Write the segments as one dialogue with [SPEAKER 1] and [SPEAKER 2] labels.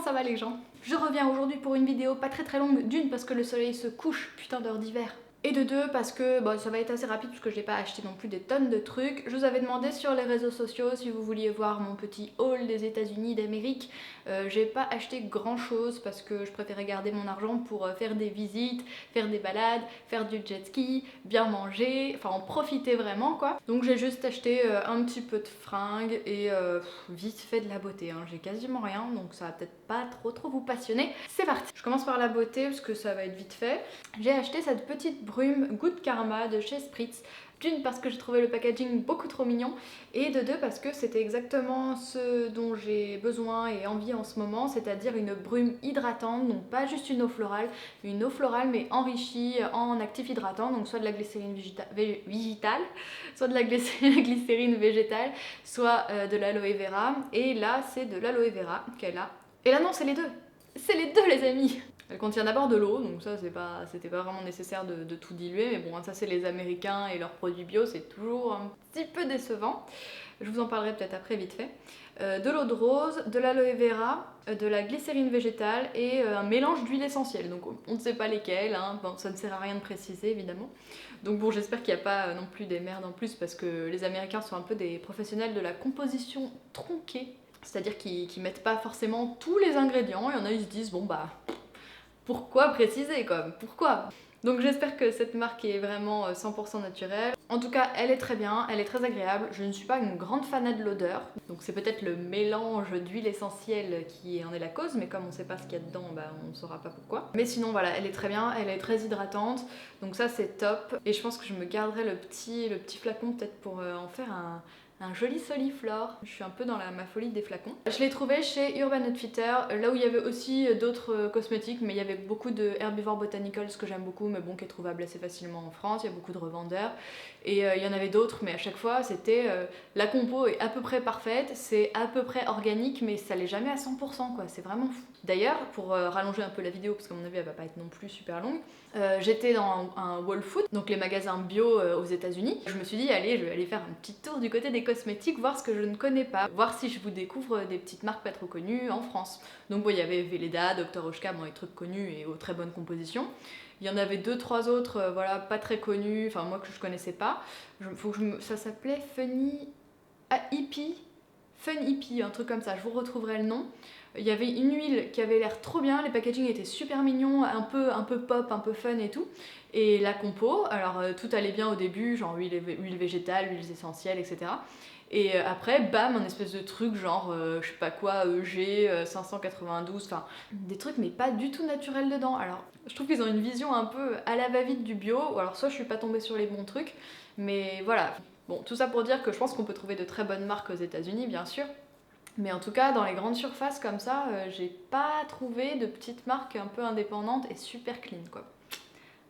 [SPEAKER 1] ça va les gens? Je reviens aujourd'hui pour une vidéo pas très longue, d'une parce que le soleil se couche, putain d'heure d'hiver. Et de deux parce que bon, ça va être assez rapide parce que j'ai pas acheté non plus des tonnes de trucs. Je vous avais demandé sur les réseaux sociaux si vous vouliez voir mon petit haul des États-Unis d'Amérique. J'ai pas acheté grand chose parce que je préférais garder mon argent pour faire des visites, faire des balades, faire du jet ski, bien manger, enfin en profiter vraiment quoi. Donc j'ai juste acheté un petit peu de fringues et vite fait de la beauté. Hein. J'ai quasiment rien donc ça va peut-être pas trop vous passionner. C'est parti. Je commence par la beauté parce que ça va être vite fait. J'ai acheté cette petite brume Good Karma de chez Spritz. D'une parce que j'ai trouvé le packaging beaucoup trop mignon et de deux parce que c'était exactement ce dont j'ai besoin et envie en ce moment, c'est-à-dire une brume hydratante, donc pas juste une eau florale mais enrichie en actifs hydratants, donc soit de la glycérine végétale, soit de la glycérine végétale, soit de l'aloe vera, et là c'est de l'aloe vera qu'elle a. Et là non, c'est les deux les amis. Elle contient d'abord de l'eau, donc ça c'était pas vraiment nécessaire de tout diluer, mais bon, ça c'est les Américains et leurs produits bio, c'est toujours un petit peu décevant. Je vous en parlerai peut-être après vite fait. De l'eau de rose, de l'aloe vera, de la glycérine végétale et un mélange d'huile essentielle. Donc on ne sait pas lesquelles, hein. Bon, ça ne sert à rien de préciser évidemment. Donc bon, j'espère qu'il n'y a pas non plus des merdes en plus parce que les Américains sont un peu des professionnels de la composition tronquée. C'est-à-dire qu'ils mettent pas forcément tous les ingrédients, et il y en a ils se disent bon bah pourquoi préciser quoi, pourquoi? Donc j'espère que cette marque est vraiment 100% naturelle. En tout cas, elle est très bien, elle est très agréable. Je ne suis pas une grande fanade de l'odeur, donc c'est peut-être le mélange d'huile essentielle qui en est la cause, mais comme on ne sait pas ce qu'il y a dedans, bah, on ne saura pas pourquoi. Mais sinon voilà, elle est très bien, elle est très hydratante, donc ça c'est top. Et je pense que je me garderai le petit flacon peut-être pour en faire un joli soliflore. Je suis un peu dans ma folie des flacons. Je l'ai trouvé chez Urban Outfitter, là où il y avait aussi d'autres cosmétiques, mais il y avait beaucoup de Herbivore Botanicals que j'aime beaucoup, mais bon, qui est trouvable assez facilement en France. Il y a beaucoup de revendeurs. Et il y en avait d'autres, mais à chaque fois, c'était la compo est à peu près parfaite, c'est à peu près organique, mais ça l'est jamais à 100%, quoi. C'est vraiment fou. D'ailleurs, pour rallonger un peu la vidéo, parce qu'à mon avis, elle va pas être non plus super longue, j'étais dans un Whole Foods, donc les magasins bio aux États-Unis. Je me suis dit, allez, je vais aller faire un petit tour du côté des cosmétiques, voir ce que je ne connais pas, voir si je vous découvre des petites marques pas trop connues en France. Donc bon, il y avait Velleda, Dr. Oshka, bon, les trucs connus et aux très bonnes compositions. Il y en avait 2-3 autres, voilà, pas très connus, enfin moi que je connaissais pas. Ça s'appelait Funny Hippie, Fun Hippie, un truc comme ça, je vous retrouverai le nom. Il y avait une huile qui avait l'air trop bien, les packaging étaient super mignons, un peu pop, un peu fun et tout. Et la compo, alors tout allait bien au début, genre huile végétale, huiles essentielles, etc. Et après, bam, un espèce de truc genre, je sais pas quoi, EG 592, enfin des trucs mais pas du tout naturels dedans. Alors je trouve qu'ils ont une vision un peu à la va-vite du bio, ou alors soit je suis pas tombée sur les bons trucs, mais voilà. Bon, tout ça pour dire que je pense qu'on peut trouver de très bonnes marques aux États-Unis, bien sûr. Mais en tout cas, dans les grandes surfaces comme ça, j'ai pas trouvé de petites marques un peu indépendantes et super clean, quoi.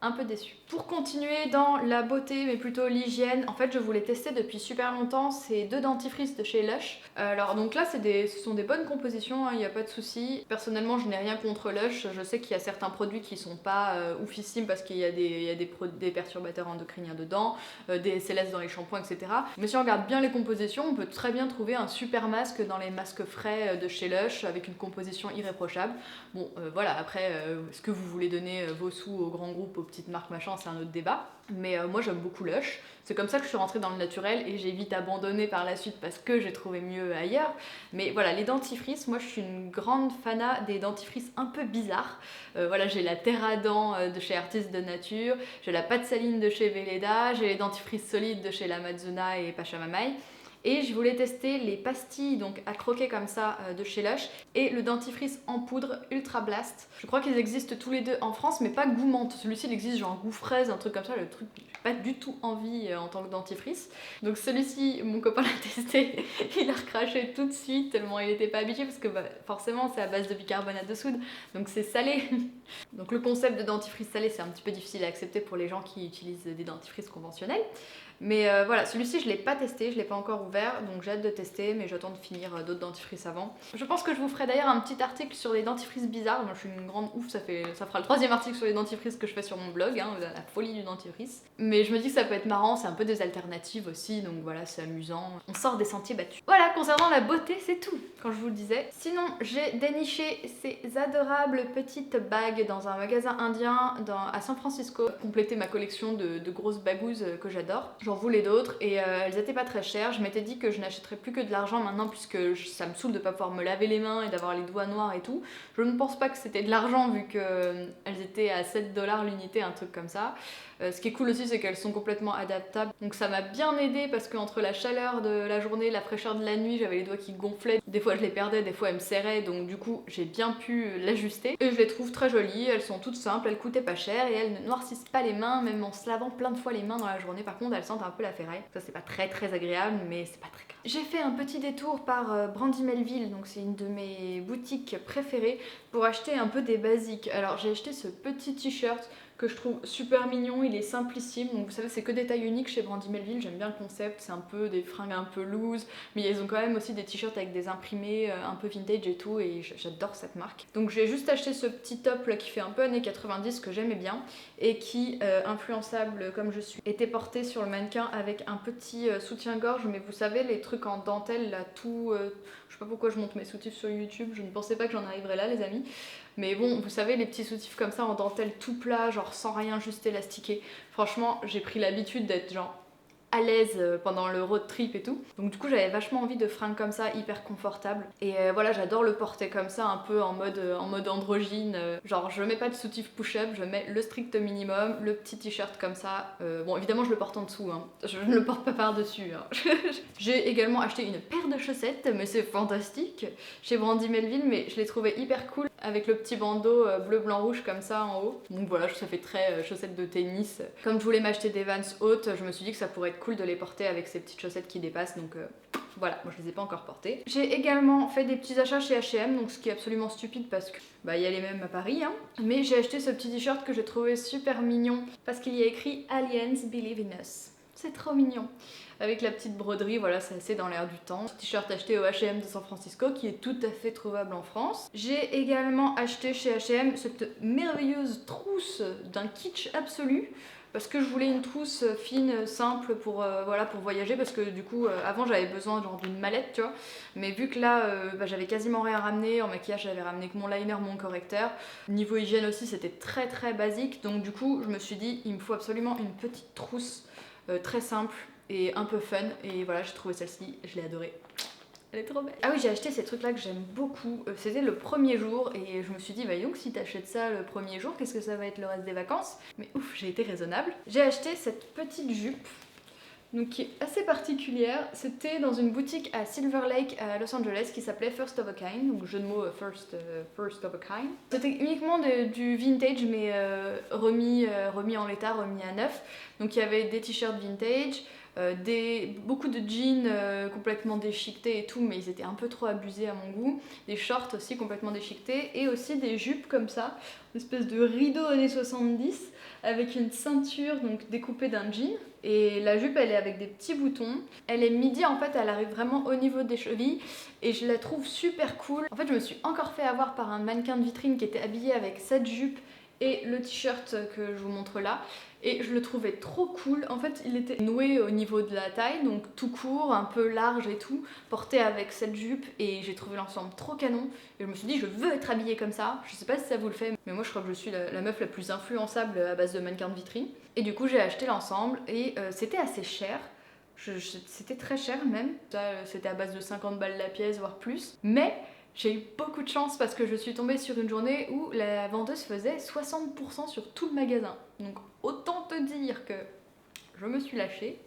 [SPEAKER 1] Un peu déçue. Pour continuer dans la beauté, mais plutôt l'hygiène, en fait je voulais tester depuis super longtemps ces deux dentifrices de chez Lush. Alors donc là ce sont des bonnes compositions, il n'y a pas de souci. Personnellement je n'ai rien contre Lush, je sais qu'il y a certains produits qui sont pas oufissimes parce qu'il y a des perturbateurs endocriniens dedans, des SLS dans les shampoings, etc. Mais si on regarde bien les compositions, on peut très bien trouver un super masque dans les masques frais de chez Lush avec une composition irréprochable. Bon voilà, après est-ce que vous voulez donner vos sous aux grands groupes, aux petites marques machin, c'est un autre débat. Mais moi j'aime beaucoup Lush. C'est comme ça que je suis rentrée dans le naturel et j'ai vite abandonné par la suite parce que j'ai trouvé mieux ailleurs. Mais voilà, les dentifrices, moi je suis une grande fanat des dentifrices un peu bizarres. Voilà, j'ai la terre à dents de chez Artistes de Nature, j'ai la pâte saline de chez Velleda, j'ai les dentifrices solides de chez l'Amazona et Pachamamaï. Et je voulais tester les pastilles donc à croquer comme ça de chez Lush et le dentifrice en poudre Ultra Blast. Je crois qu'ils existent tous les deux en France mais pas goût menthe. Celui-ci il existe genre goût fraise, un truc comme ça, le truc j'ai pas du tout envie en tant que dentifrice. Donc celui-ci, mon copain l'a testé, il a recraché tout de suite tellement il était pas habitué parce que bah, forcément c'est à base de bicarbonate de soude donc c'est salé. Donc le concept de dentifrice salé c'est un petit peu difficile à accepter pour les gens qui utilisent des dentifrices conventionnels. Mais voilà, celui-ci je l'ai pas testé, je l'ai pas encore ouvert, donc j'ai hâte de tester, mais j'attends de finir d'autres dentifrices avant. Je pense que je vous ferai d'ailleurs un petit article sur les dentifrices bizarres. Moi je suis une grande ouf, ça fera le 3e article sur les dentifrices que je fais sur mon blog, hein, la folie du dentifrice. Mais je me dis que ça peut être marrant, c'est un peu des alternatives aussi, donc voilà, c'est amusant. On sort des sentiers battus. Voilà, concernant la beauté, c'est tout, quand je vous le disais. Sinon, j'ai déniché ces adorables petites bagues dans un magasin indien à San Francisco, compléter ma collection de grosses bagouses que j'adore. J'en voulais d'autres et elles étaient pas très chères. Je m'étais dit que je n'achèterais plus que de l'argent maintenant puisque ça me saoule de pas pouvoir me laver les mains et d'avoir les doigts noirs et tout. Je ne pense pas que c'était de l'argent vu qu'elles étaient à 7 $ l'unité, un truc comme ça. Ce qui est cool aussi, c'est qu'elles sont complètement adaptables. Donc ça m'a bien aidé parce qu'entre la chaleur de la journée, la fraîcheur de la nuit, j'avais les doigts qui gonflaient. Des fois je les perdais, des fois elles me serraient, donc du coup j'ai bien pu l'ajuster. Et je les trouve très jolies, elles sont toutes simples, elles coûtaient pas cher et elles ne noircissent pas les mains, même en se lavant plein de fois les mains dans la journée. Par contre elles sentent un peu la ferraille. Ça c'est pas très agréable, mais c'est pas très grave. J'ai fait un petit détour par Brandy Melville, donc c'est une de mes boutiques préférées, pour acheter un peu des basiques. Alors j'ai acheté ce petit t-shirt que je trouve super mignon, il est simplissime, donc vous savez c'est que des tailles uniques chez Brandy Melville, j'aime bien le concept, c'est un peu des fringues un peu loose, mais ils ont quand même aussi des t-shirts avec des imprimés un peu vintage et tout, et j'adore cette marque. Donc j'ai juste acheté ce petit top là qui fait un peu années 90 que j'aimais bien, et qui, influençable comme je suis, était porté sur le mannequin avec un petit soutien-gorge, mais vous savez les trucs en dentelle là, tout... je sais pas pourquoi je monte mes soutifs sur YouTube, je ne pensais pas que j'en arriverais là les amis. Mais bon, vous savez, les petits soutifs comme ça en dentelle tout plat, genre sans rien, juste élastiqué. Franchement, j'ai pris l'habitude d'être genre à l'aise pendant le road trip et tout. Donc du coup, j'avais vachement envie de fringues comme ça, hyper confortables. Et voilà, j'adore le porter comme ça, un peu en mode androgyne. Genre, je mets pas de soutif push-up, je mets le strict minimum, le petit t-shirt comme ça. Bon, évidemment, je le porte en dessous, hein. Je ne le porte pas par-dessus, hein. J'ai également acheté une paire de chaussettes, mais c'est fantastique, chez Brandy Melville, mais je l'ai trouvé hyper cool avec le petit bandeau bleu, blanc, rouge comme ça en haut. Donc voilà, ça fait très chaussettes de tennis. Comme je voulais m'acheter des Vans hautes, je me suis dit que ça pourrait être cool de les porter avec ces petites chaussettes qui dépassent, donc voilà, moi je les ai pas encore portées. J'ai également fait des petits achats chez H&M, donc ce qui est absolument stupide parce que bah il y a les mêmes à Paris, hein. Mais j'ai acheté ce petit t-shirt que j'ai trouvé super mignon parce qu'il y a écrit Aliens Believe in Us. C'est trop mignon. Avec la petite broderie, voilà, c'est assez dans l'air du temps. T-shirt acheté au H&M de San Francisco qui est tout à fait trouvable en France. J'ai également acheté chez H&M cette merveilleuse trousse d'un kitsch absolu. Parce que je voulais une trousse fine, simple pour, voilà, pour voyager, parce que du coup avant j'avais besoin genre d'une mallette, tu vois, mais vu que là bah, j'avais quasiment rien ramené, en maquillage j'avais ramené que mon liner, mon correcteur, niveau hygiène aussi c'était très basique, donc du coup je me suis dit il me faut absolument une petite trousse très simple et un peu fun, et voilà j'ai trouvé celle-ci, je l'ai adorée. Elle est trop belle. Ah oui, j'ai acheté ces trucs là que j'aime beaucoup. C'était le premier jour et je me suis dit, bah donc si t'achètes ça le premier jour, qu'est-ce que ça va être le reste des vacances? Mais ouf, j'ai été raisonnable. J'ai acheté cette petite jupe, donc qui est assez particulière. C'était dans une boutique à Silver Lake à Los Angeles qui s'appelait First of a Kind, donc jeu de mots first of a kind. C'était uniquement du vintage mais remis en l'état, remis à neuf. Donc il y avait des t-shirts vintage, beaucoup de jeans complètement déchiquetés et tout, mais ils étaient un peu trop abusés à mon goût, des shorts aussi complètement déchiquetés, et aussi des jupes comme ça, une espèce de rideau années 70 avec une ceinture donc découpée d'un jean, et la jupe elle est avec des petits boutons, elle est midi en fait, elle arrive vraiment au niveau des chevilles et je la trouve super cool. En fait je me suis encore fait avoir par un mannequin de vitrine qui était habillé avec cette jupe et le t-shirt que je vous montre là, et je le trouvais trop cool. En fait il était noué au niveau de la taille, donc tout court, un peu large et tout, porté avec cette jupe, et j'ai trouvé l'ensemble trop canon et je me suis dit je veux être habillée comme ça. Je sais pas si ça vous le fait, mais moi je crois que je suis la meuf la plus influençable à base de mannequin de vitrine, et du coup j'ai acheté l'ensemble et c'était assez cher. C'était très cher même, c'était à base de 50 balles la pièce voire plus, mais j'ai eu beaucoup de chance parce que je suis tombée sur une journée où la vendeuse faisait 60% sur tout le magasin. Donc autant te dire que je me suis lâchée.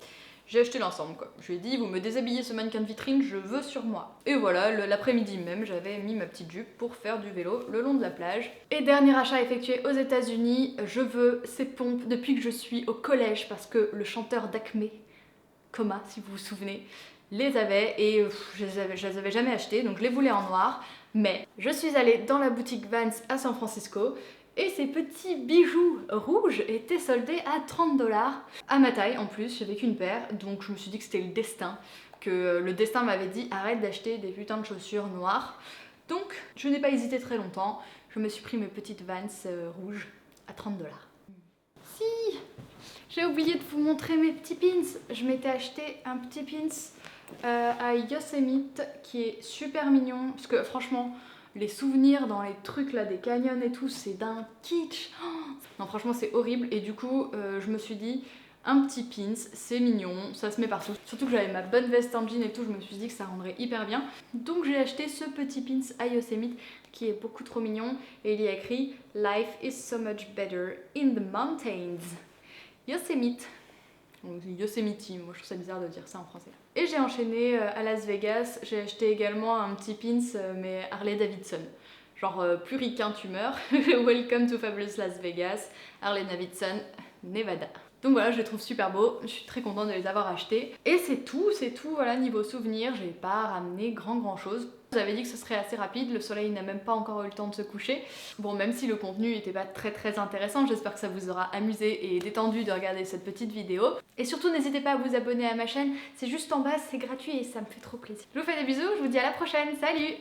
[SPEAKER 1] J'ai acheté l'ensemble quoi. Je lui ai dit vous me déshabillez ce mannequin de vitrine, je veux sur moi. Et voilà, l'après-midi même, j'avais mis ma petite jupe pour faire du vélo le long de la plage. Et dernier achat effectué aux États-Unis, je veux ces pompes depuis que je suis au collège parce que le chanteur d'Acme, Coma si vous vous souvenez, les avait, et je les avais jamais achetées, donc je les voulais en noir. Mais je suis allée dans la boutique Vans à San Francisco Et ces petits bijoux rouges étaient soldés à 30 $. À ma taille en plus, j'avais qu'une paire, donc je me suis dit que c'était le destin. Que le destin m'avait dit arrête d'acheter des putains de chaussures noires. Donc je n'ai pas hésité très longtemps, je me suis pris mes petites Vans rouges à 30 $. Si, j'ai oublié de vous montrer mes petits pins. Je m'étais acheté un petit pins à Yosemite qui est super mignon, parce que franchement les souvenirs dans les trucs là des canyons et tout, c'est d'un kitsch. Oh non franchement c'est horrible, et du coup je me suis dit un petit pins, c'est mignon, ça se met partout. Surtout que j'avais ma bonne veste en jean et tout, je me suis dit que ça rendrait hyper bien. Donc j'ai acheté ce petit pins à Yosemite qui est beaucoup trop mignon, et il y a écrit Life is so much better in the mountains. Yosemite. Yosemite, moi je trouve ça bizarre de dire ça en français. Et j'ai enchaîné à Las Vegas, j'ai acheté également un petit pins mais Harley Davidson. Genre plus ricain tu meurs. Welcome to Fabulous Las Vegas, Harley Davidson, Nevada. Donc voilà, je les trouve super beaux, je suis très contente de les avoir achetés. Et c'est tout, voilà, niveau souvenirs, j'ai pas ramené grand chose. J'avais dit que ce serait assez rapide, le soleil n'a même pas encore eu le temps de se coucher. Bon, même si le contenu n'était pas très intéressant, j'espère que ça vous aura amusé et détendu de regarder cette petite vidéo. Et surtout, n'hésitez pas à vous abonner à ma chaîne, c'est juste en bas, c'est gratuit et ça me fait trop plaisir. Je vous fais des bisous, je vous dis à la prochaine, salut!